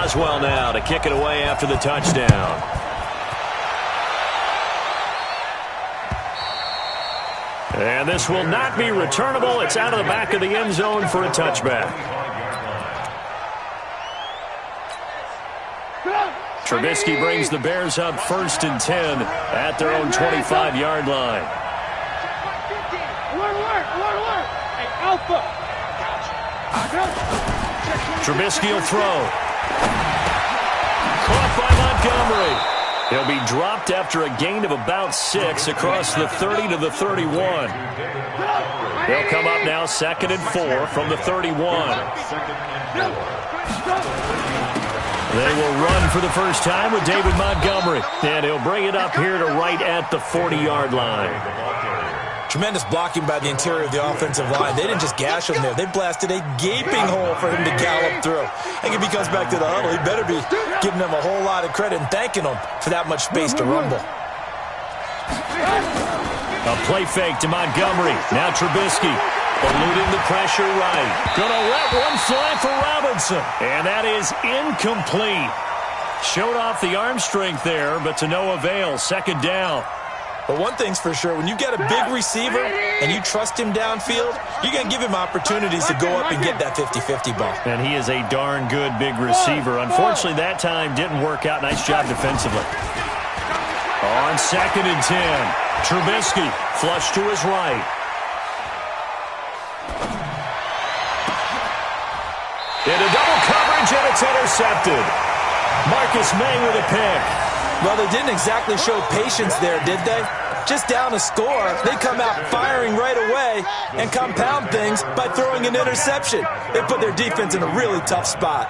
does well now to kick it away after the touchdown. And this will not be returnable. It's out of the back of the end zone for a touchback. Trubisky brings the Bears up 1st and 10 at their own 25-yard line. Trubisky will throw. Caught by Montgomery. He'll be dropped after a gain of about 6 across the 30 to the 31. They'll come up now 2nd and 4 from the 31. They will run for the first time with David Montgomery. And he'll bring it up here to right at the 40-yard line. Tremendous blocking by the interior of the offensive line. They didn't just gash him there. They blasted a gaping hole for him to gallop through. I think if he comes back to the huddle, he better be giving them a whole lot of credit and thanking them for that much space to rumble. A play fake to Montgomery. Now Trubisky eluding the pressure right. Gonna let one fly for Robinson. And that is incomplete. Showed off the arm strength there, but to no avail. 2nd down. But one thing's for sure, when you've got a big receiver and you trust him downfield, you're going to give him opportunities to go up and get that 50-50 ball. And he is a darn good big receiver. Unfortunately, that time didn't work out. Nice job defensively. On 2nd and 10, Trubisky flush to his right. Into double coverage, and it's intercepted. Marcus May with a pick. Well, they didn't exactly show patience there, did they? Just down a score, they come out firing right away and compound things by throwing an interception. They put their defense in a really tough spot.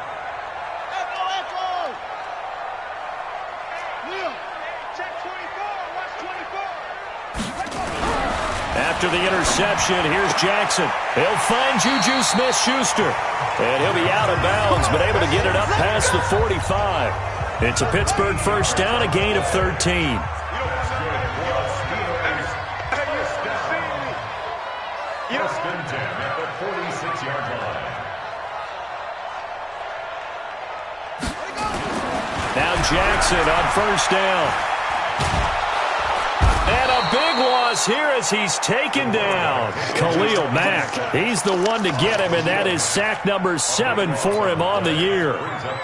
After the interception, here's Jackson. He'll find Juju Smith-Schuster. And he'll be out of bounds, but able to get it up past the 45. It's a Pittsburgh first down, a gain of 13. Now Jackson on first down. And a big loss here as he's taken down. Khalil Mack, he's the one to get him, and that is sack number 7 for him on the year.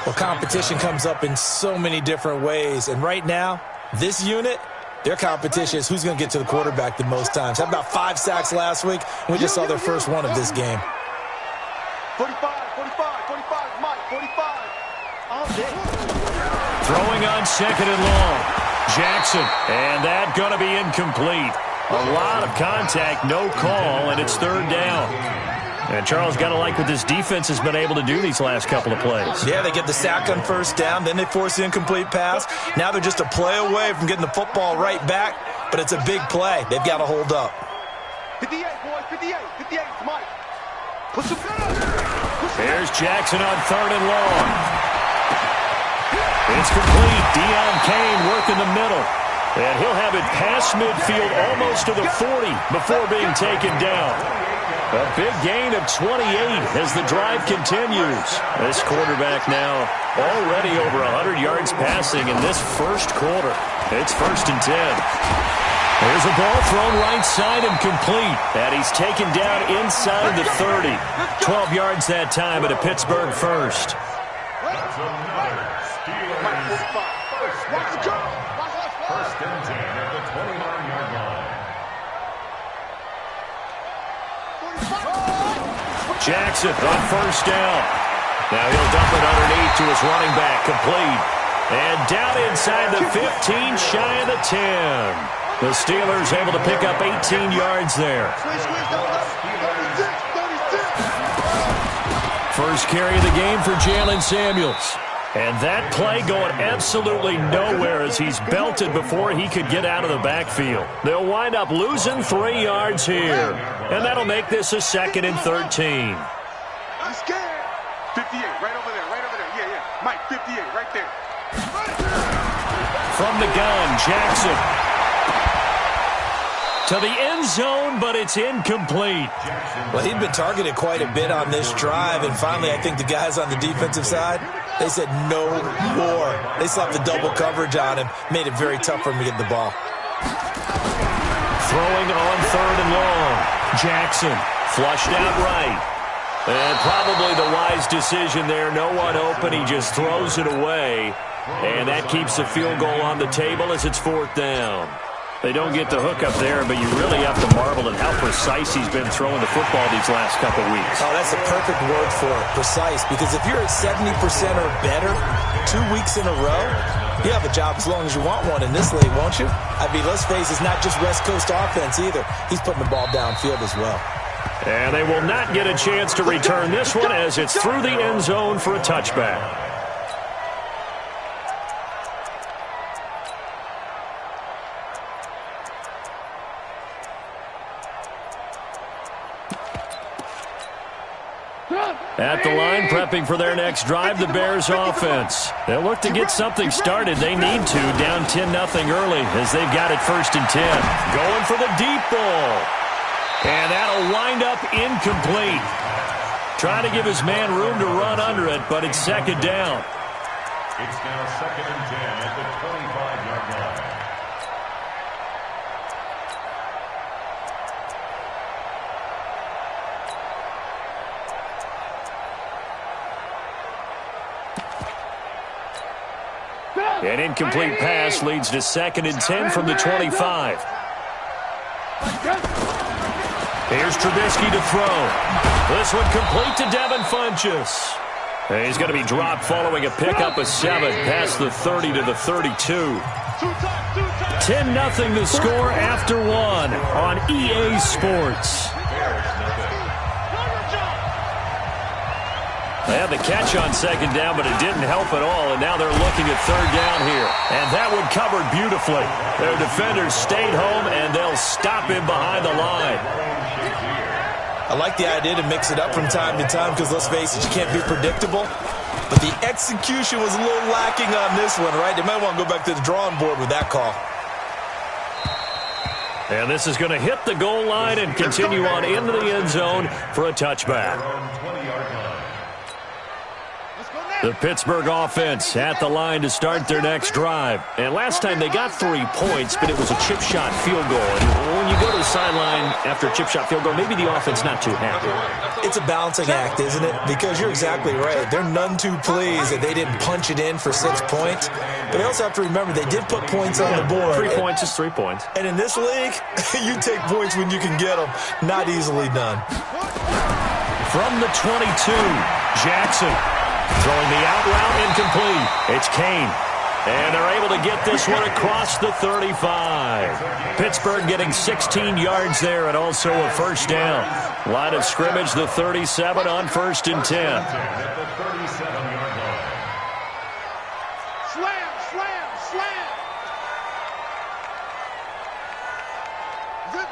Well, competition comes up in so many different ways, and right now, this unit, their competition is who's going to get to the quarterback the most times. Had about 5 sacks last week, and we just saw their first one of this game. 45, Mike, 45. All day. Throwing on 2nd and long. Jackson, and that going to be incomplete. A lot of contact, no call, and it's 3rd down. And Charles, got to like what this defense has been able to do these last couple of plays. Yeah, they get the sack on first down, then they force the incomplete pass. Now they're just a play away from getting the football right back, but it's a big play. They've got to hold up. 58, boys, 58, Mike. Push him. There's Jackson on 3rd and long. It's complete. Deion Kane working the middle. And he'll have it past midfield almost to the 40 before being taken down. A big gain of 28 as the drive continues. This quarterback now already over 100 yards passing in this first quarter. It's 1st and 10. There's a ball thrown right side and complete. And he's taken down inside the 30. 12 yards that time at a Pittsburgh first. First and 10 at the 29-yard line. Jackson on first down. Now he'll dump it underneath to his running back, complete. And down inside the 15, shy of the 10. The Steelers able to pick up 18 yards there. First carry of the game for Jalen Samuels. And that play going absolutely nowhere as he's belted before he could get out of the backfield. They'll wind up losing 3 yards here. And that'll make this a 2nd and 13. I'm scared. 58, right over there. Yeah. Mike, 58, right there. From the gun, Jackson. To the end zone, but it's incomplete. Well, he'd been targeted quite a bit on this drive, and finally I think the guys on the defensive side, They said no more. They slapped the double coverage on him, made it very tough for him to get the ball. Throwing on 3rd and long. Jackson flushed out right. And probably the wise decision there. No one open. He just throws it away. And that keeps the field goal on the table as it's 4th down. They don't get the hook up there, but you really have to marvel at how precise he's been throwing the football these last couple weeks. Oh, that's the perfect word for it, precise. Because if you're at 70% or better 2 weeks in a row, you have a job as long as you want one in this league, won't you? I mean, let's face it, it's not just West Coast offense either. He's putting the ball downfield as well. And they will not get a chance to return this one as it's through the end zone for a touchback. At the line, prepping for their next drive, the Bears offense. They'll look to get something started. They need to, down 10-0 early as they've got it 1st and 10. Going for the deep ball. And that'll wind up incomplete. Trying to give his man room to run under it, but it's 2nd down. It's now 2nd and 10 at the 25-yard line. An incomplete pass leads to 2nd and 10 from the 25. Here's Trubisky to throw. This one complete to Devin Funchess. He's going to be dropped following a pickup of 7 past the 30 to the 32. 10-0 the score after 1 on EA Sports. They had the catch on 2nd down, but it didn't help at all, and now they're looking at 3rd down here. And that one covered beautifully. Their defenders stayed home, and they'll stop him behind the line. I like the idea to mix it up from time to time because, let's face it, you can't be predictable. But the execution was a little lacking on this one, right? They might want to go back to the drawing board with that call. And this is going to hit the goal line and continue on into the end zone for a touchback. The Pittsburgh offense at the line to start their next drive. And last time they got 3 points, but it was a chip shot field goal. And when you go to the sideline after a chip shot field goal, maybe the offense not too happy. It's a balancing act, isn't it? Because you're exactly right. They're none too pleased that they didn't punch it in for 6 points. But they also have to remember they did put points on the board. 3 points is 3 points. And in this league, you take points when you can get them. Not easily done. From the 22, Jackson. Throwing the out route incomplete. It's Kane. And they're able to get this one across the 35. Pittsburgh getting 16 yards there and also a 1st down. Line of scrimmage, the 37 on 1st and 10. Slam, slam, slam. Good.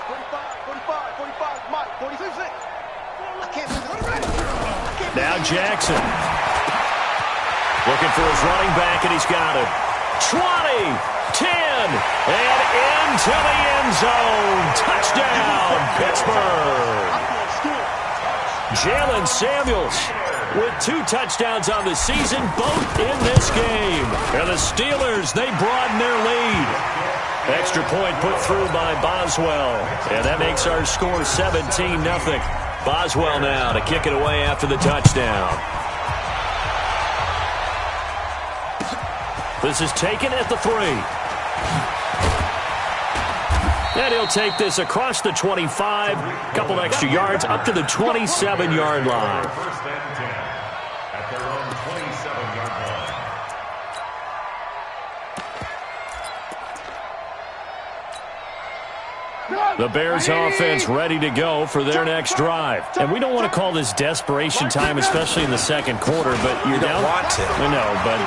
45, Mike, 46. I can't do this. Now Jackson. Looking for his running back, and he's got it. 20, 10, and into the end zone. Touchdown, Pittsburgh. Jalen Samuels with 2 touchdowns on the season, both in this game. And the Steelers, they broaden their lead. Extra point put through by Boswell. And that makes our score 17-0. Boswell now to kick it away after the touchdown. This is taken at the 3. And he'll take this across the 25, couple extra yards, up to the 27-yard line. 1st and 10 at their own 27-yard line. The Bears offense ready to go for their next drive. And we don't want to call this desperation time, especially in the 2nd quarter, but you're down. Want to. I know, but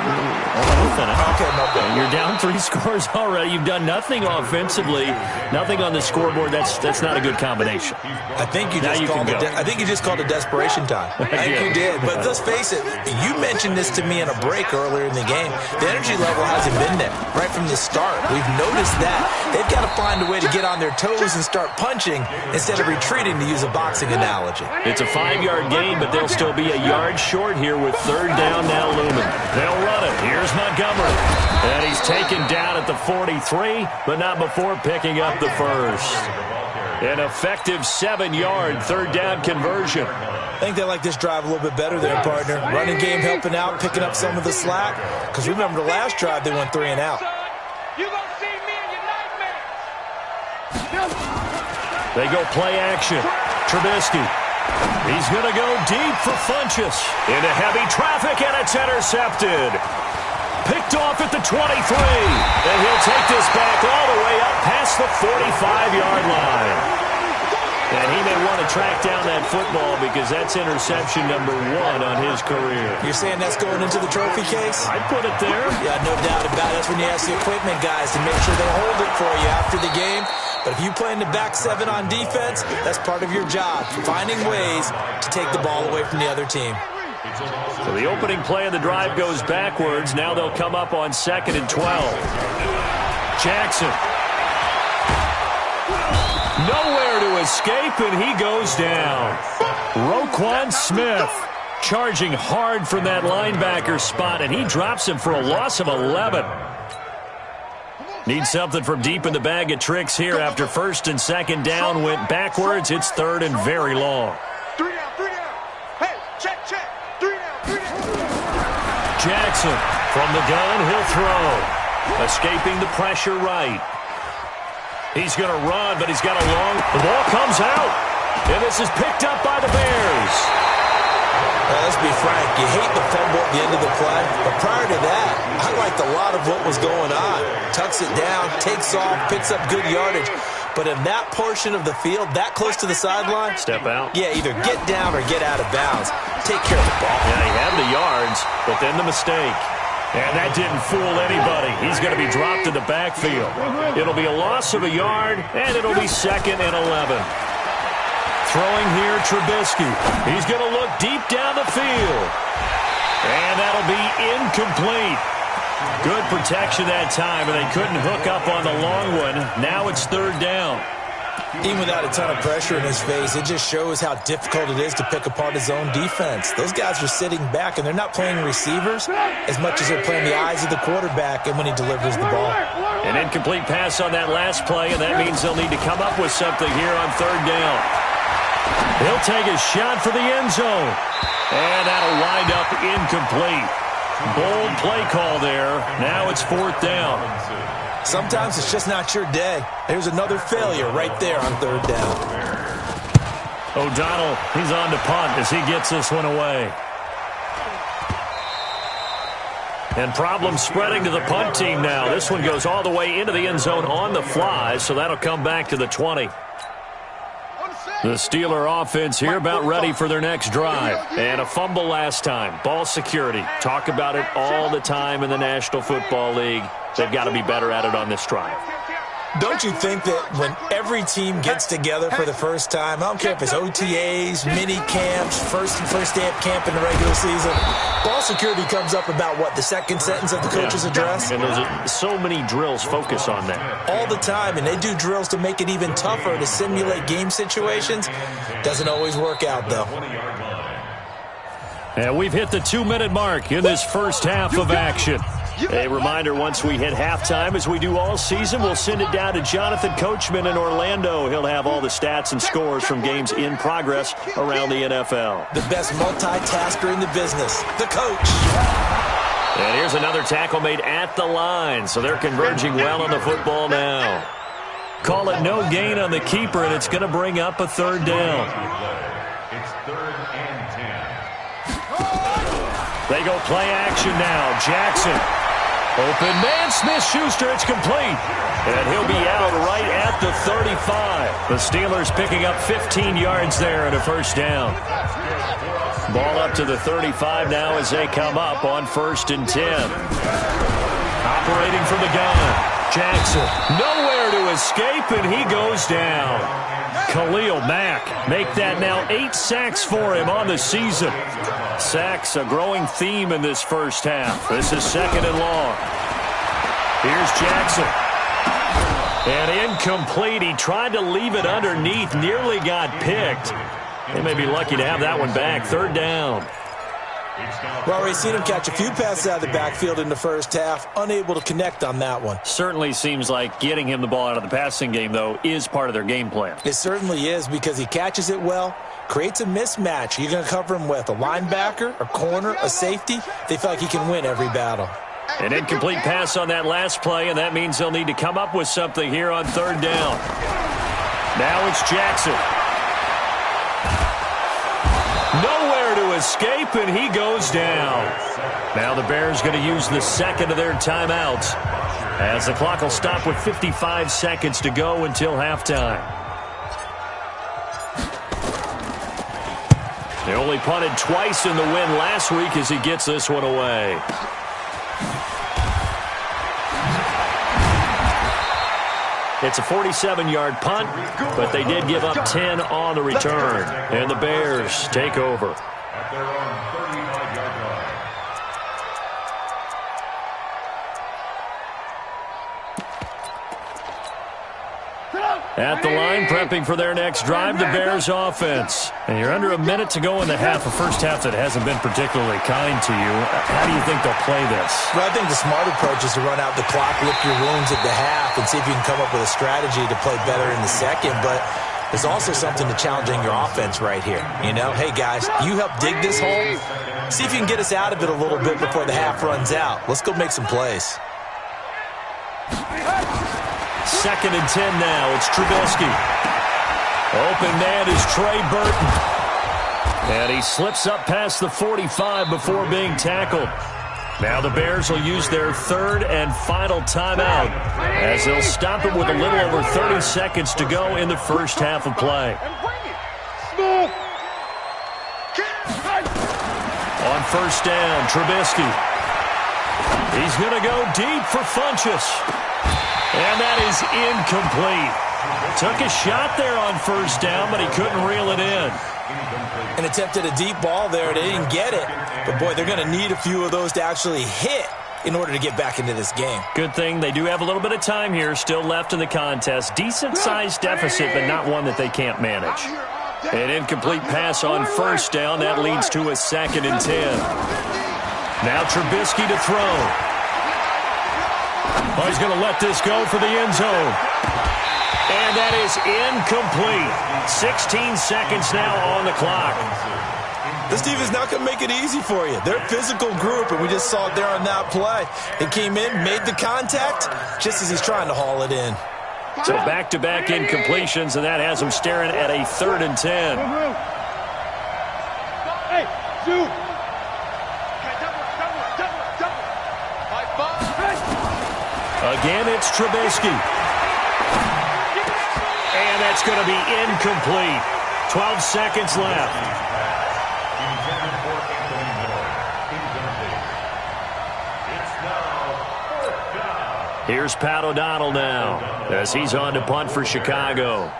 you're down 3 scores already. You've done nothing offensively, nothing on the scoreboard. That's not a good combination. I think you just called it desperation time. I think you did. But let's face it, you mentioned this to me in a break earlier in the game. The energy level hasn't been there right from the start. We've noticed that. They've got to find a way to get on their toes shoes and start punching instead of retreating, to use a boxing analogy. It's a 5-yard gain, but they'll still be a yard short here with third down now looming. They'll run it. Here's Montgomery. And he's taken down at the 43, but not before picking up the first. An effective 7-yard third down conversion. I think they like this drive a little bit better there, partner. Running game helping out, picking up some of the slack. Because remember the last drive, they went 3 and out. You gonna see me in your nightmares. They go play action. Trubisky. He's going to go deep for Funchess. Into heavy traffic, and it's intercepted. Picked off at the 23. And he'll take this back all the way up past the 45-yard line. And he may want to track down that football because that's interception number 1 on his career. You're saying that's going into the trophy case? I'd put it there. Yeah, no doubt about it. That's when you ask the equipment guys to make sure they hold it for you after the game. But if you play in the back 7 on defense, that's part of your job, finding ways to take the ball away from the other team. So the opening play of the drive goes backwards. Now they'll come up on 2nd and 12. Jackson. Nowhere to escape, and he goes down. Roquan Smith charging hard from that linebacker spot, and he drops him for a loss of 11. Needs something from deep in the bag of tricks here after 1st and 2nd down went backwards. It's 3rd and very long. 3 down, 3 down. Hey, check. 3 down. Jackson from the gun, he'll throw. Escaping the pressure right. He's going to run, but he's got a long... The ball comes out, and this is picked up by the Bears. Let's be frank, you hate the fumble at the end of the play, but prior to that, I liked a lot of what was going on. Tucks it down, takes off, picks up good yardage. But in that portion of the field, that close to the sideline... Step out. Yeah, either get down or get out of bounds. Take care of the ball. Yeah, he had the yards, but then the mistake. And that didn't fool anybody. He's going to be dropped in the backfield. It'll be a loss of a yard, and it'll be 2nd and 11. Throwing here, Trubisky. He's going to look deep down the field. And that'll be incomplete. Good protection that time, and they couldn't hook up on the long one. Now it's 3rd down. Even without a ton of pressure in his face, it just shows how difficult it is to pick apart his own defense. Those guys are sitting back, and they're not playing receivers as much as they're playing the eyes of the quarterback and when he delivers the ball. An incomplete pass on that last play, and that means they'll need to come up with something here on 3rd down. He'll take a shot for the end zone, and that'll wind up incomplete. Bold play call there. Now it's 4th down. Sometimes it's just not your day. There's another failure right there on 3rd down. O'Donnell, he's on to punt as he gets this one away. And problems spreading to the punt team now. This one goes all the way into the end zone on the fly, so that'll come back to the 20. The Steeler offense here about ready for their next drive. And a fumble last time. Ball security. Talk about it all the time in the National Football League. They've got to be better at it on this drive. Don't you think that when every team gets together for the first time, I don't care if it's OTAs, mini camps, first day of camp in the regular season, ball security comes up about, what, the second sentence of the coach's address? And there's so many drills focus on that. All the time, and they do drills to make it even tougher to simulate game situations. Doesn't always work out, though. And we've hit the 2-minute mark in this first half of action. A reminder, once we hit halftime, as we do all season, we'll send it down to Jonathan Coachman in Orlando. He'll have all the stats and scores from games in progress around the NFL. The best multitasker in the business, the coach. And here's another tackle made at the line, so they're converging well on the football now. Call it no gain on the keeper, and it's going to bring up a 3rd down. It's 3rd and 10. They go play action now. Jackson. Open man, Smith-Schuster, it's complete. And he'll be out right at the 35. The Steelers picking up 15 yards there and a 1st down. Ball up to the 35 now as they come up on 1st and 10. Operating from the gun. Jackson, nowhere to escape, and he goes down. Khalil Mack, make that now 8 sacks for him on the season. Sacks, a growing theme in this first half. This is 2nd and long. Here's Jackson. And incomplete. He tried to leave it underneath, nearly got picked. They may be lucky to have that one back. Third down. Well, we've seen him catch a few passes out of the backfield in the first half, unable to connect on that one. Certainly seems like getting him the ball out of the passing game, though, is part of their game plan. It certainly is, because he catches it well, creates a mismatch. You're going to cover him with a linebacker, a corner, a safety. They feel like he can win every battle. An incomplete pass on that last play, and that means they'll need to come up with something here on third down. Now it's Jackson. Nowhere to escape, and he goes down. Now the Bears going to use the second of their timeouts, as the clock will stop with 55 seconds to go until halftime. They only punted twice in the win last week as he gets this one away. It's a 47-yard punt, but they did give up 10 on the return. And the Bears take over. At their own 35-yard line. At the line, prepping for their next drive, the Bears offense. And you're under a minute to go in the half, a first half that hasn't been particularly kind to you. How do you think they'll play this? Well, I think the smart approach is to run out the clock, lick your wounds at the half, and see if you can come up with a strategy to play better in the second. But there's also something to challenging your offense right here. You know, hey, guys, you help dig this hole. See if you can get us out of it a little bit before the half runs out. Let's go make some plays. Second and 10 now. It's Trubisky. Open man is Trey Burton. And he slips up past the 45 before being tackled. Now the Bears will use their third and final timeout, as they'll stop it with a little over 30 seconds to go in the first half of play. On first down, Trubisky. He's going to go deep for Funchess. And that is incomplete. Took a shot there on first down, but he couldn't reel it in. And attempted a deep ball there. They didn't get it. But, boy, they're going to need a few of those to actually hit in order to get back into this game. Good thing they do have a little bit of time here still left in the contest. Decent-sized deficit, but not one that they can't manage. An incomplete pass on first down. That leads to a second and 10. Now Trubisky to throw. Oh, he's going to let this go for the end zone. And that is incomplete. 16 seconds now on the clock. This team is not going to make it easy for you. They're a physical group, and we just saw it there on that play. He came in, made the contact, just as he's trying to haul it in. So back-to-back incompletions, and that has him staring at a third and 10. Hey, shoot. Again, it's Trubisky. And that's going to be incomplete. 12 seconds left. Here's Pat O'Donnell now, as he's on to punt for Chicago.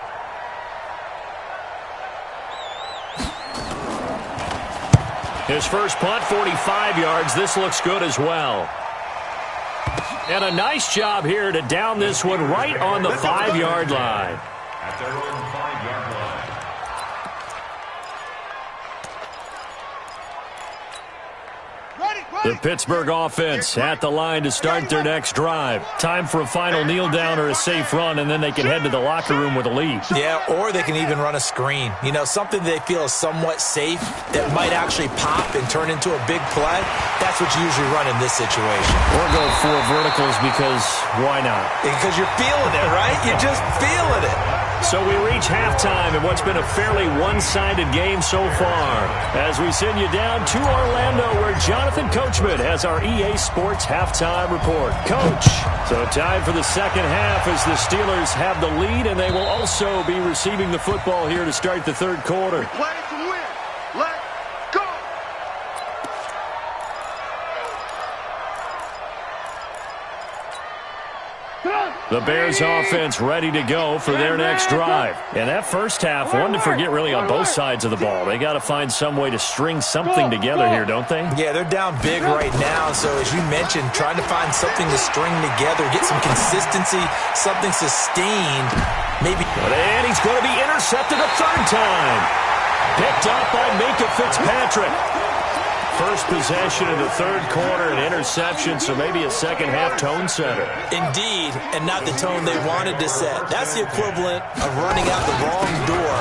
His first punt, 45 yards. This looks good as well. And a nice job here to down this one right on the 5-yard line. At their own 5-yard line. The Pittsburgh offense at the line to start their next drive. Time for a final kneel down or a safe run, and then they can head to the locker room with a lead. Yeah, or they can even run a screen. You know, something they feel is somewhat safe that might actually pop and turn into a big play. That's what you usually run in this situation. Or go 4 verticals, because why not? Because you're feeling it, right? You're just feeling it. So we reach halftime in what's been a fairly one-sided game so far, as we send you down to Orlando, where Jonathan Coachman has our EA Sports halftime report. Coach, so time for the second half as the Steelers have the lead, and they will also be receiving the football here to start the third quarter. Play to win. Let's go. Come on. The Bears offense ready to go for their next drive. And that first half, one to forget really on both sides of the ball. They got to find some way to string something together here, don't they? Yeah, they're down big right now. So as you mentioned, trying to find something to string together, get some consistency, something sustained. Maybe. And he's going to be intercepted a third time. Picked up by Minkah Fitzpatrick. First possession of the third quarter, an interception, so maybe a second-half tone setter. Indeed, and not the tone they wanted to set. That's the equivalent of running out the wrong door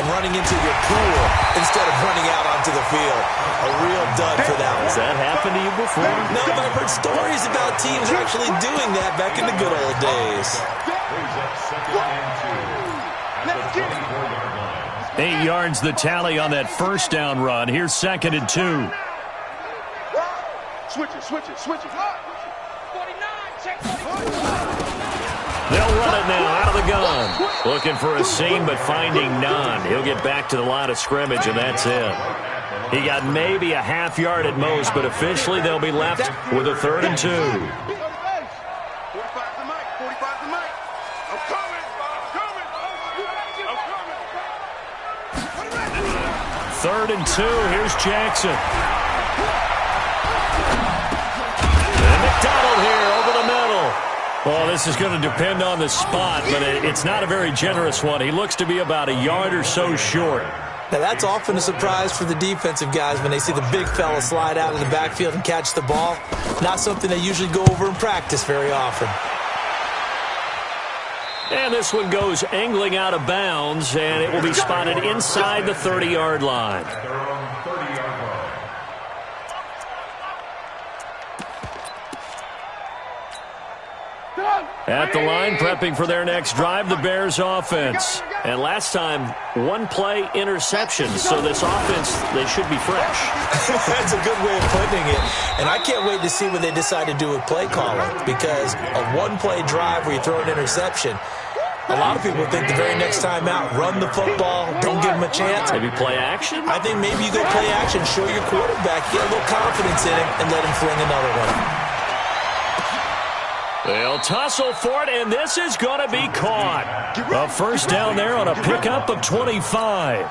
and running into your pool instead of running out onto the field. A real dud for that one. Has that happened to you before? No, but I've heard stories about teams actually doing that back in the good old days. 8 yards the tally on that first down run. Here's 2nd and 2. Switch it. They'll run it now out of the gun. Looking for a seam, but finding none. He'll get back to the line of scrimmage, and that's it. He got maybe a half yard at most, but officially they'll be left with a 3rd and 2. 45 the mic. I'm coming. 3rd and 2. Here's Jackson. McDonald here over the middle. Well, this is going to depend on the spot, but it's not a very generous one. He looks to be about a yard or so short. Now, that's often a surprise for the defensive guys when they see the big fella slide out of the backfield and catch the ball. Not something they usually go over in practice very often. And this one goes angling out of bounds, and it will be spotted inside the 30-yard line. At the line, prepping for their next drive, the Bears offense. And last time, one play interception. So this offense, they should be fresh. That's a good way of putting it. And I can't wait to see what they decide to do with play calling. Because a one-play drive where you throw an interception, a lot of people think the very next time out, run the football, don't give them a chance. Maybe play action? I think maybe you go play action, show your quarterback, get a little confidence in him, and let him fling another one. They'll tussle for it, and this is going to be caught. A first down there on a pickup of 25.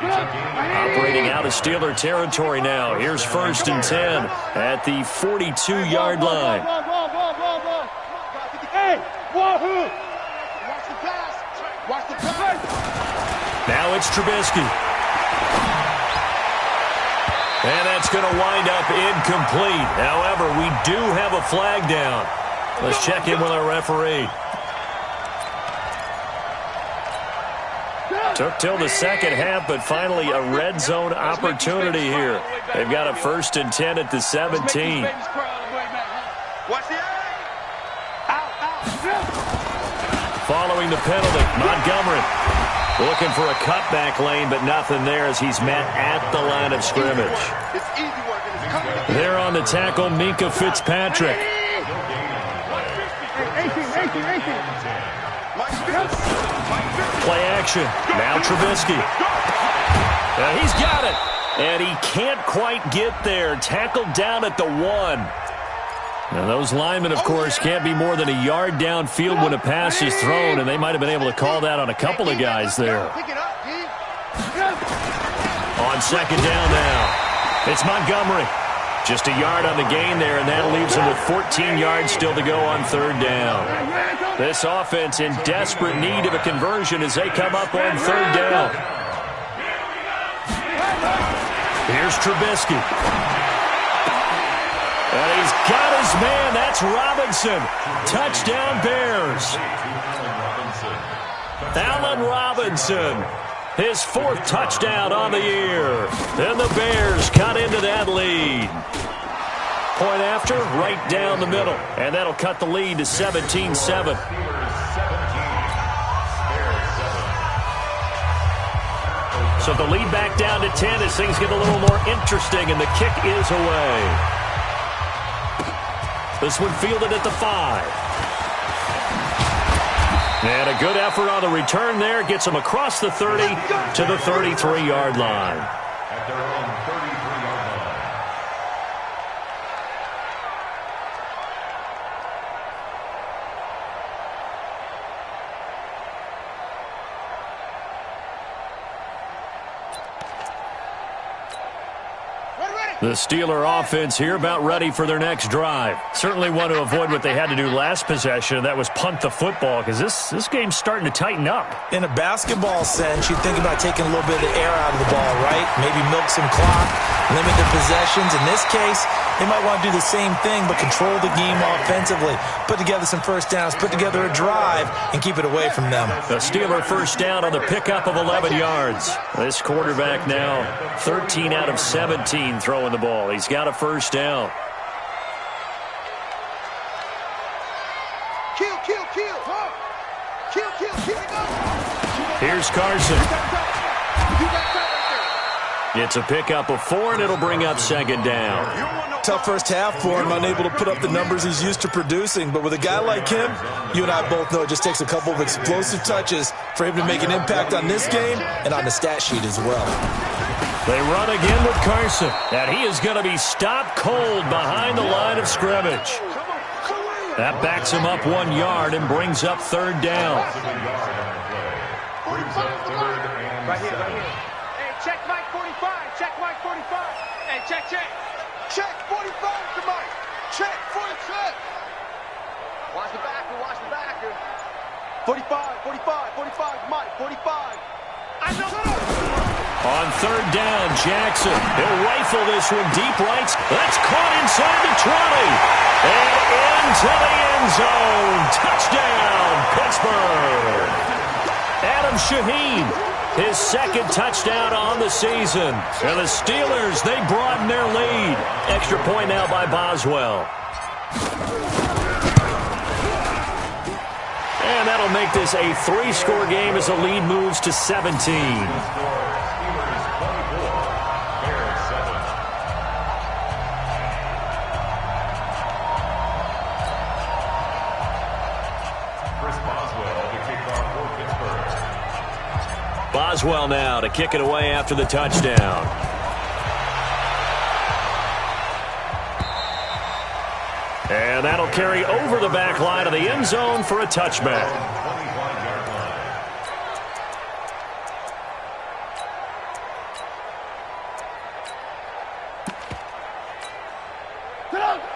Operating out of Steeler territory now. Here's 1st and 10 at the 42-yard line. Now it's Trubisky. And that's going to wind up incomplete. However, we do have a flag down. Let's check in with our referee. Took till the second half, but finally a red zone opportunity here. They've got a 1st and 10 at the 17. Following the penalty, Montgomery looking for a cutback lane, but nothing there as he's met at the line of scrimmage. There on the tackle, Minkah Fitzpatrick. Play action. Now Trubisky. He's got it. And he can't quite get there. Tackled down at the 1. Now those linemen, of course, can't be more than a yard downfield when a pass is thrown, and they might have been able to call that on a couple of guys there. On 2nd down now. It's Montgomery. Just a yard on the gain there, and that leaves him with 14 yards still to go on 3rd down. This offense in desperate need of a conversion as they come up on 3rd down. Here's Trubisky. And he's got his man. That's Robinson. Touchdown Bears. Allen Robinson. His 4th touchdown on the year. Then the Bears cut into that lead. Point after, right down the middle. And that'll cut the lead to 17-7. So the lead back down to 10 as things get a little more interesting, and the kick is away. This one fielded at the 5. And a good effort on the return there. Gets him across the 30 to the 33-yard line. At their own 33-yard line. The Steeler offense here about ready for their next drive. Certainly want to avoid what they had to do last possession, and that was punt the football, because this game's starting to tighten up. In a basketball sense, you think about taking a little bit of the air out of the ball, right? Maybe milk some clock, limit the possessions. In this case, they might want to do the same thing, but control the game offensively. Put together some first downs, put together a drive, and keep it away from them. The Steeler first down on the pickup of 11 yards. This quarterback now 13 out of 17 throwing the ball. He's got a first down. Kill. Here's Carson. It's a pickup of 4, and it'll bring up second down. Tough first half for him, unable to put up the numbers he's used to producing. But with a guy like him, you and I both know it just takes a couple of explosive touches for him to make an impact on this game and on the stat sheet as well. They run again with Carson, and he is going to be stopped cold behind the line of scrimmage. That backs him up 1 yard and brings up third down. Right here. Hey, check Mike 45. Check Mike 45. Hey, check. Check 45 to Mike. Check 45. Watch the backer. 45, Mike, 45. I know. On third down, Jackson. He'll rifle this one deep right. That's caught inside the 20. And into the end zone. Touchdown, Pittsburgh. Adam Shaheen, his second touchdown on the season. And the Steelers, they broaden their lead. Extra point now by Boswell. And that'll make this a 3-score game as the lead moves to 17. Boswell now to kick it away after the touchdown. And that'll carry over the back line of the end zone for a touchback.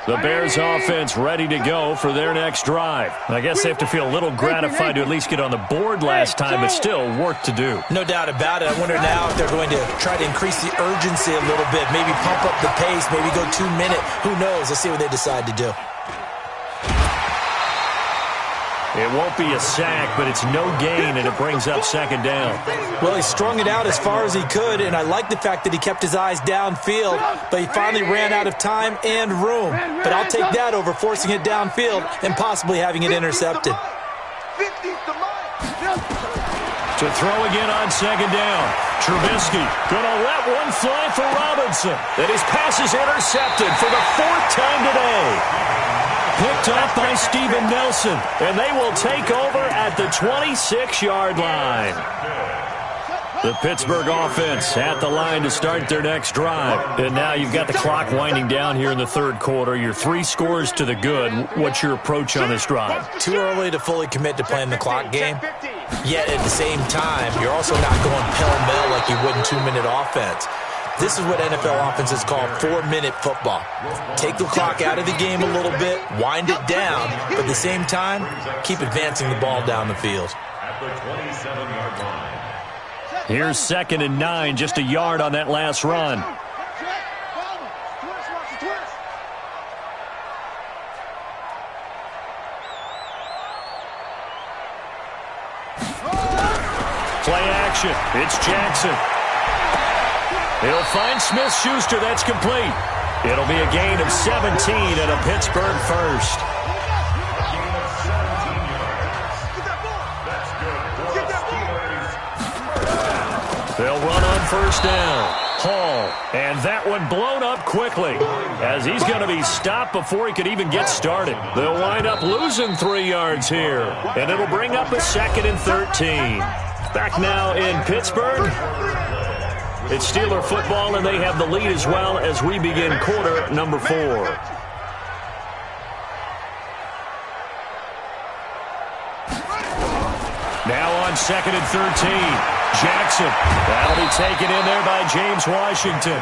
The Bears offense ready to go for their next drive. I guess they have to feel a little gratified to at least get on the board last time, but still work to do. No doubt about it. I wonder now if they're going to try to increase the urgency a little bit, maybe pump up the pace, maybe go 2 minute. Who knows? Let's see what they decide to do. It won't be a sack, but it's no gain, and it brings up second down. Well, he strung it out as far as he could, and I like the fact that he kept his eyes downfield, but he finally ran out of time and room. But I'll take that over forcing it downfield and possibly having it intercepted. To throw again on second down. Trubisky going to let one fly for Robinson. And his pass is intercepted for the 4th time today. Picked up by Steven Nelson, and they will take over at the 26-yard line. The Pittsburgh offense at the line to start their next drive. And now you've got the clock winding down here in the third quarter. You're 3 scores to the good. What's your approach on this drive? Too early to fully commit to playing the clock game. Yet at the same time, you're also not going pell-mell like you would in 2-minute offense. This is what NFL offenses call 4-minute football. Take the clock out of the game a little bit, wind it down, but at the same time, keep advancing the ball down the field. At the 27-yard line. Here's 2nd and 9, just a yard on that last run. Play action. It's Jackson. He'll find Smith-Schuster. That's complete. It'll be a gain of 17 and a Pittsburgh first. They'll run on first down. Hall. And that one blown up quickly as he's going to be stopped before he could even get started. They'll wind up losing 3 yards here. And it'll bring up a 2nd and 13. Back now in Pittsburgh. It's Steeler football, and they have the lead as well as we begin quarter number 4. Now on 2nd and 13. Jackson. That'll be taken in there by James Washington.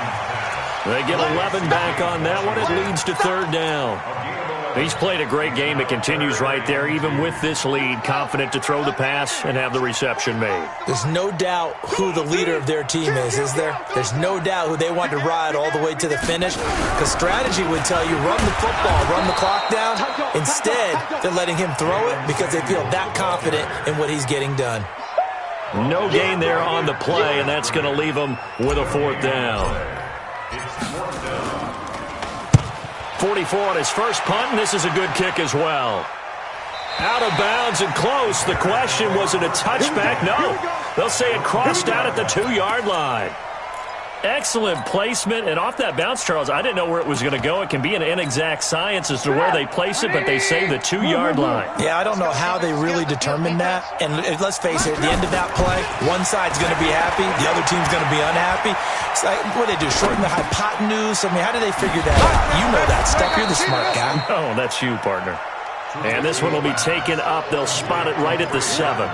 They get 11 back on that one. It leads to third down. He's played a great game. It continues right there, even with this lead, confident to throw the pass and have the reception made. There's no doubt who the leader of their team is there? There's no doubt who they want to ride all the way to the finish, because strategy would tell you run the football, run the clock down. Instead, they're letting him throw it because they feel that confident in what he's getting done. No gain there on the play, and that's going to leave them with a fourth down. 44 on his first punt, and this is a good kick as well. Out of bounds and close. The question, was it a touchback? No. They'll say it crossed out at the 2-yard line. Excellent placement, and off that bounce, Charles, I didn't know where it was going to go. It can be an inexact science as to where they place it, but they say the 2-yard line. Yeah, I don't know how they really determined that. And let's face it, at the end of that play, one side's going to be happy, the other team's going to be unhappy. It's like, what do they do, shorten the hypotenuse? I mean, how do they figure that out? You know that stuff. You're the smart guy. Oh, that's you, partner. And this one will be taken up. They'll spot it right at the 7.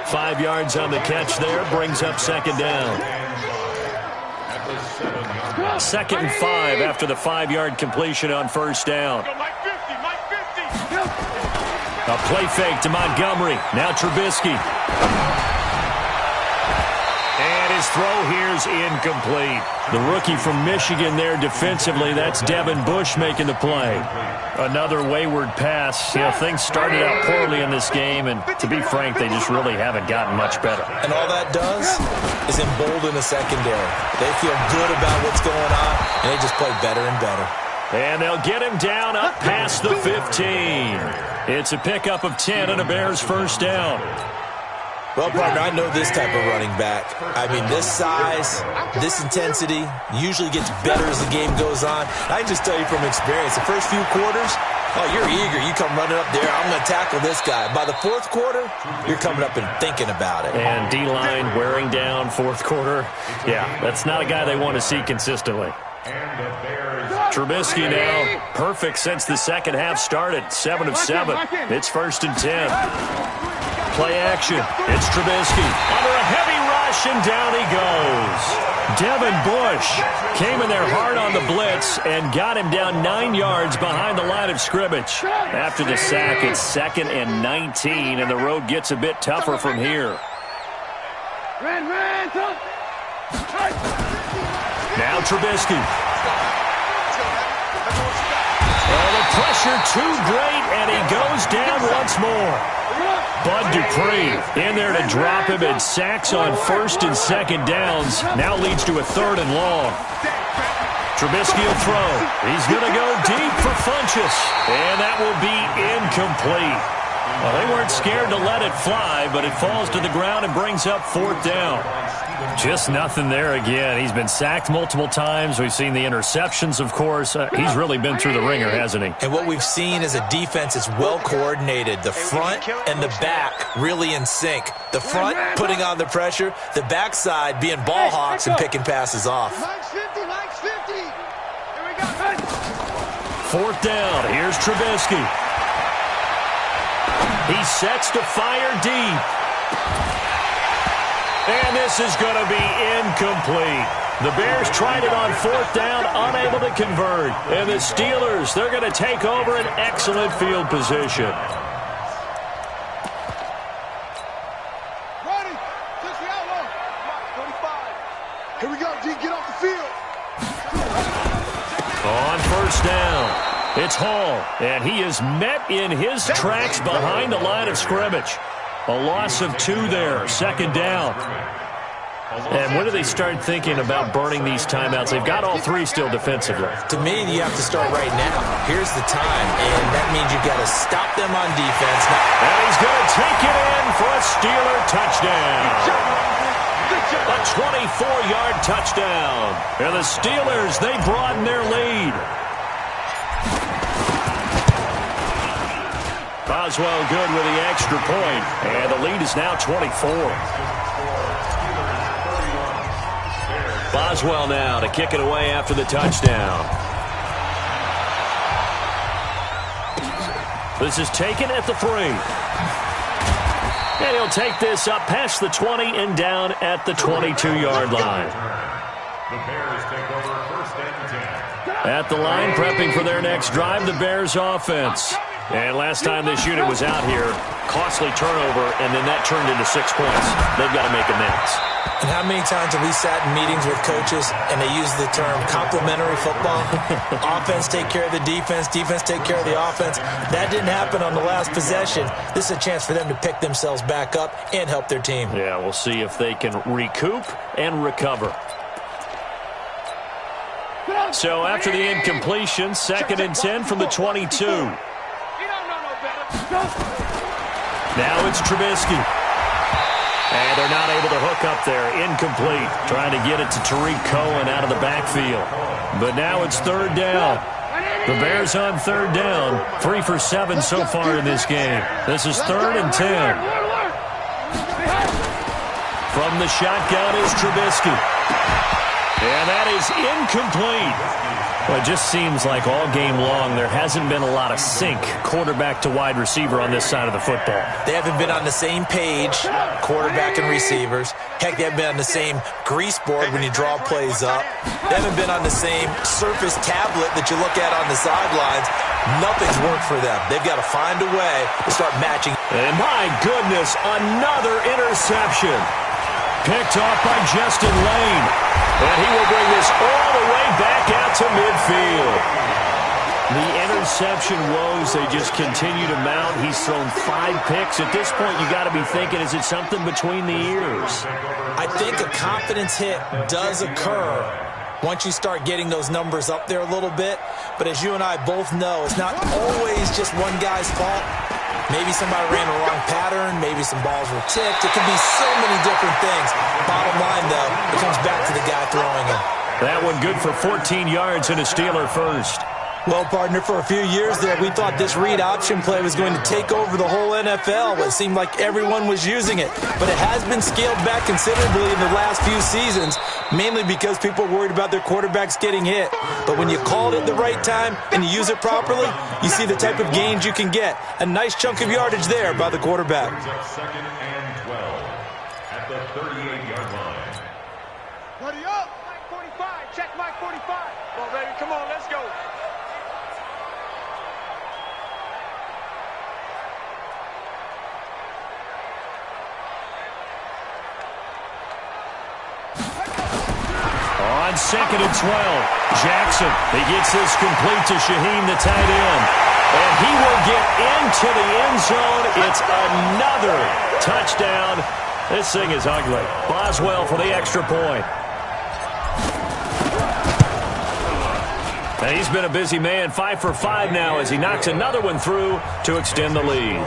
5 yards on the catch there, brings up second down. 2nd and 5 after the 5-yard completion on first down. A play fake to Montgomery. Now Trubisky. And his throw here's incomplete. The rookie from Michigan there defensively. That's Devin Bush making the play. Another wayward pass. You know, things started out poorly in this game, and to be frank, they just really haven't gotten much better. And all that does is embolden the secondary. They feel good about what's going on, and they just play better and better. And they'll get him down up past the 15. It's a pickup of 10 and a Bears first down. Well, partner, I know this type of running back. I mean, this size, this intensity usually gets better as the game goes on. I can just tell you from experience, the first few quarters, oh, you're eager. You come running up there, I'm going to tackle this guy. By the fourth quarter, you're coming up and thinking about it. And D-line wearing down fourth quarter. Yeah, that's not a guy they want to see consistently. Trubisky now, perfect since the second half started. 7 of 7. It's 1st and 10. Play action. It's Trubisky. Under a heavy rush, and down he goes. Devin Bush came in there hard on the blitz and got him down 9 yards behind the line of scrimmage. After the sack, it's 2nd and 19, and the road gets a bit tougher from here. Now Trubisky. Oh, the pressure too great, and he goes down once more. Bud Dupree in there to drop him, and sacks on 1st and 2nd downs. Now leads to a 3rd and long. Trubisky will throw. He's going to go deep for Funchess, and that will be incomplete. Well, they weren't scared to let it fly, but it falls to the ground and brings up 4th down. Just nothing there again. He's been sacked multiple times. We've seen the interceptions, of course. He's really been through the ringer, hasn't he? And what we've seen is a defense that's well coordinated. The front and the back really in sync. The front putting on the pressure, the backside being ball hawks and picking passes off. 4th down. Here's Trubisky. He sets to fire deep. And this is going to be incomplete. The Bears tried it on 4th down, unable to convert. And the Steelers, they're going to take over an excellent field position. Ready. Touch the outlaw. 45. Here we go, G. Get off the field. On 1st down, it's Hall. And he is met in his tracks behind the line of scrimmage. A loss of 2 there, 2nd down. And when do they start thinking about burning these timeouts? They've got all 3 still defensively. To me, you have to start right now. Here's the time, and that means you've got to stop them on defense. And he's going to take it in for a Steeler touchdown. A 24-yard touchdown. And the Steelers, they broaden their lead. Boswell good with the extra point, and the lead is now 24. Boswell now to kick it away after the touchdown. This is taken at the 3. And he'll take this up past the 20 and down at the 22-yard line. The Bears take over 1st and 10. At the line, prepping for their next drive, the Bears offense. And last time this unit was out here, costly turnover, and then that turned into 6 points. They've got to make amends. And how many times have we sat in meetings with coaches and they use the term complementary football? Offense take care of the defense, defense take care of the offense. That didn't happen on the last possession. This is a chance for them to pick themselves back up and help their team. Yeah, we'll see if they can recoup and recover. So after the incompletion, 2nd and 10 from the 22. Now it's Trubisky. And they're not able to hook up there. Incomplete. Trying to get it to Tariq Cohen out of the backfield. But now it's 3rd down. The Bears on 3rd down. 3 for 7 so far in this game. This is 3rd and 10. From the shotgun is Trubisky. And that is incomplete. Well, it just seems like all game long there hasn't been a lot of sync quarterback to wide receiver on this side of the football. They haven't been on the same page, quarterback and receivers. Heck, they haven't been on the same grease board when you draw plays up. They haven't been on the same surface tablet that you look at on the sidelines. Nothing's worked for them. They've got to find a way to start matching. And my goodness, another interception. Picked off by Justin Lane. And he will bring this all the way back out to midfield. The interception woes, they just continue to mount. He's thrown 5 picks. At this point, you got to be thinking, is it something between the ears? I think a confidence hit does occur once you start getting those numbers up there a little bit. But as you and I both know, it's not always just one guy's fault. Maybe somebody ran the wrong pattern. Maybe some balls were tipped. It could be so many different things. Bottom line, though, it comes back to the guy throwing it. That one good for 14 yards and a Steeler first. Well, partner, for a few years there, we thought this read option play was going to take over the whole NFL. It seemed like everyone was using it. But it has been scaled back considerably in the last few seasons, mainly because people are worried about their quarterbacks getting hit. But when you call it at the right time and you use it properly, you see the type of gains you can get. A nice chunk of yardage there by the quarterback. 2nd and 12 at the 38-yard line. Ready up! Mike 45. Check Mike 45. Come on, baby. Come on. Let's go. On 2nd and 12, Jackson, he gets this complete to Shaheen, the tight end. And he will get into the end zone. It's another touchdown. This thing is ugly. Boswell for the extra point. And he's been a busy man, 5 for 5 now as he knocks another one through to extend the lead.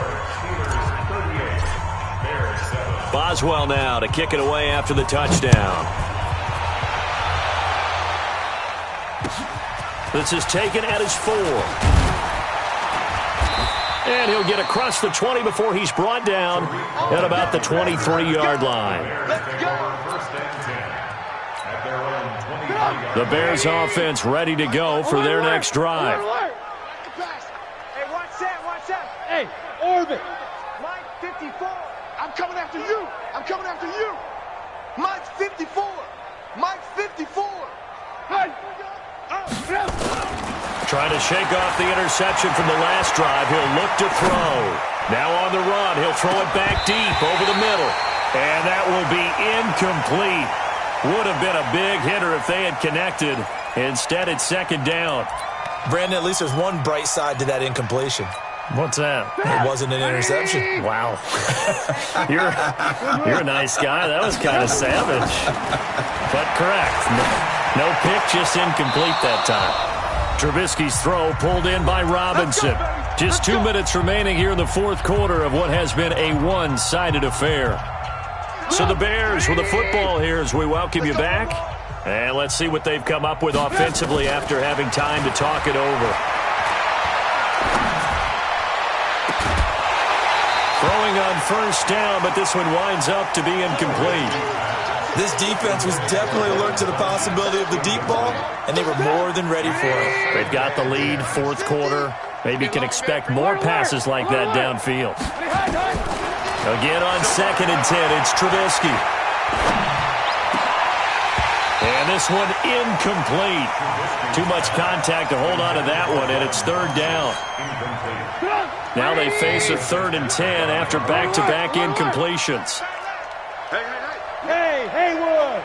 Boswell now to kick it away after the touchdown. This is taken at his 4. And he'll get across the 20 before he's brought down at about the 23-yard line. The Bears offense ready to go for their next drive. Hey, watch that, watch that. Hey, orbit. Mike 54. I'm coming after you. I'm coming after you. Mike 54. Mike 54. Hey. Trying to shake off the interception from the last drive. He'll look to throw. Now on the run. He'll throw it back deep over the middle. And that will be incomplete. Would have been a big hitter if they had connected. Instead, it's 2nd down. Brandon, at least there's one bright side to that incompletion. What's that? It wasn't an interception. Wow. You're a nice guy. That was kind of savage. But correct. No pick, just incomplete that time. Trubisky's throw pulled in by Robinson. Just 2 minutes remaining here in the 4th quarter of what has been a one-sided affair. So the Bears with the football here as we welcome you back. And let's see what they've come up with offensively after having time to talk it over. Throwing on 1st down, but this one winds up to be incomplete. This defense was definitely alert to the possibility of the deep ball, and they were more than ready for it. They've got the lead, 4th quarter. Maybe can expect more passes like that downfield. Again on 2nd and 10, it's Trubisky. And this one incomplete. Too much contact to hold on to that one, and it's third down. Now they face a 3rd and 10 after back-to-back incompletions. Hey, Haywood!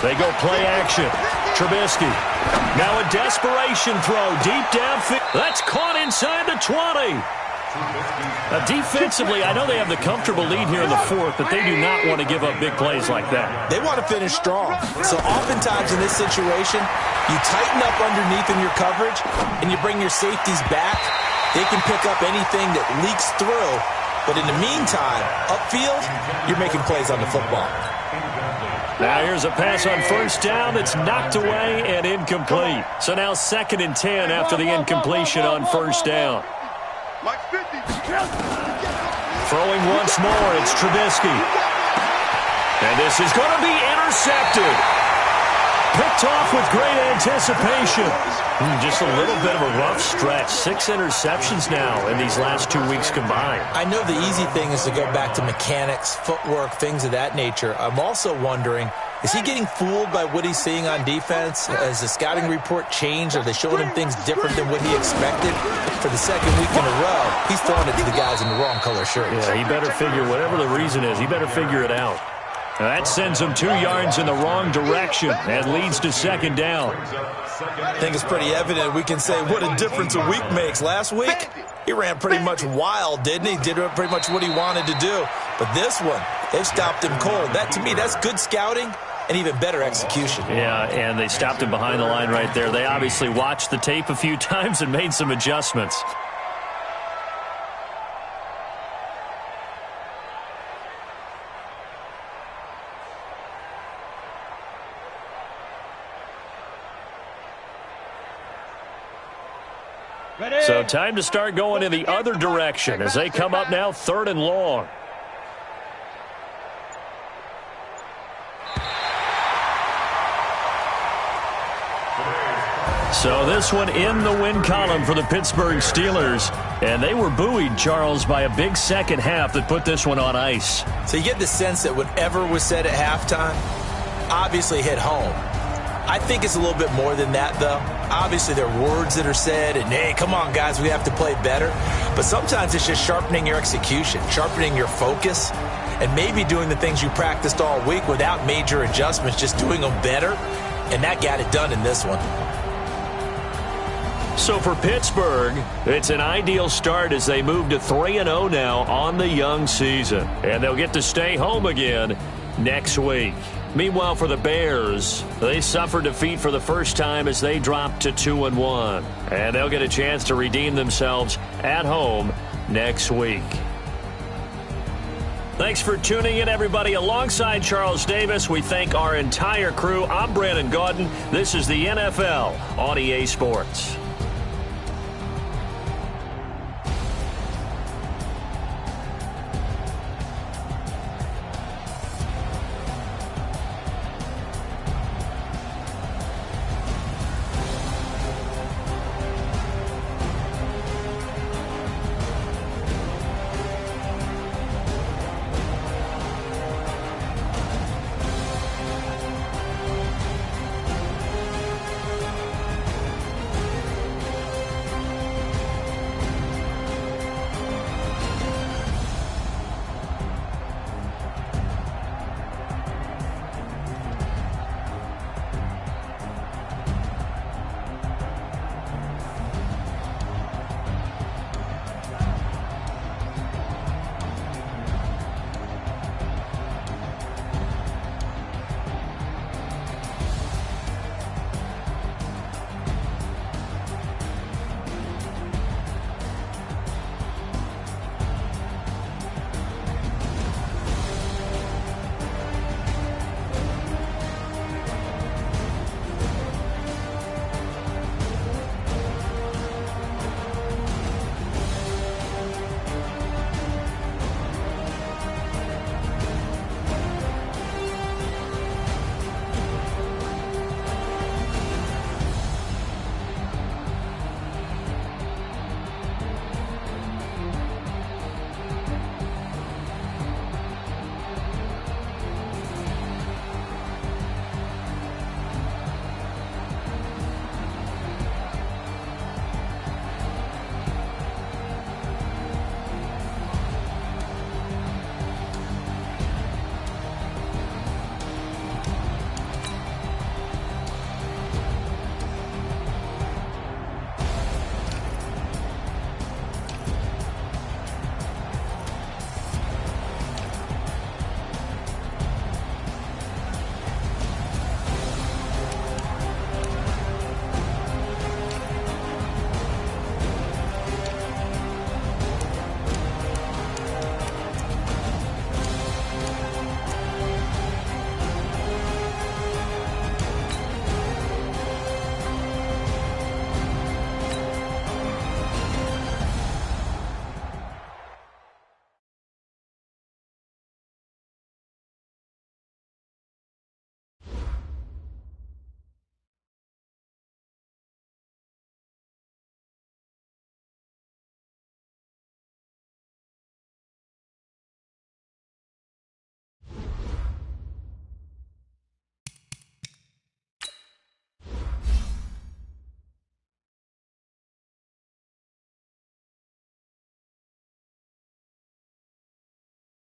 They go play action. Trubisky. Now a desperation throw deep downfield. That's caught inside the 20. Defensively, I know they have the comfortable lead here in the 4th, but they do not want to give up big plays like that. They want to finish strong. So oftentimes in this situation, you tighten up underneath in your coverage, and you bring your safeties back. They can pick up anything that leaks through. But in the meantime, upfield, you're making plays on the football. Now here's a pass on first down that's knocked away and incomplete. So now 2nd and 10 after the incompletion on first down. Throwing once more, it's Trubisky. And this is going to be intercepted. Picked off with great anticipation. Just a little bit of a rough stretch. 6 interceptions now in these last 2 weeks combined. I know the easy thing is to go back to mechanics, footwork, things of that nature. I'm also wondering, is he getting fooled by what he's seeing on defense? Has the scouting report changed? Are they showing him things different than what he expected? For the 2nd week in a row, he's throwing it to the guys in the wrong color shirts. Yeah, he better figure, whatever the reason is, he better figure it out. That sends him 2 yards in the wrong direction and leads to 2nd down. I think it's pretty evident we can say what a difference a week makes. Last week, he ran pretty much wild, didn't he? Did pretty much what he wanted to do. But this one, they've stopped him cold. That, to me, that's good scouting and even better execution. Yeah, and they stopped him behind the line right there. They obviously watched the tape a few times and made some adjustments. So time to start going in the other direction as they come up now 3rd and long. So this one in the win column for the Pittsburgh Steelers. And they were buoyed, Charles, by a big second half that put this one on ice. So you get the sense that whatever was said at halftime obviously hit home. I think it's a little bit more than that, though. Obviously, there are words that are said, and, hey, come on, guys, we have to play better. But sometimes it's just sharpening your execution, sharpening your focus, and maybe doing the things you practiced all week without major adjustments, just doing them better, and that got it done in this one. So for Pittsburgh, it's an ideal start as they move to 3-0 now on the young season. And they'll get to stay home again next week. Meanwhile, for the Bears, they suffered defeat for the first time as they dropped to 2-1. And they'll get a chance to redeem themselves at home next week. Thanks for tuning in, everybody. Alongside Charles Davis, we thank our entire crew. I'm Brandon Gaudin. This is the NFL on EA Sports.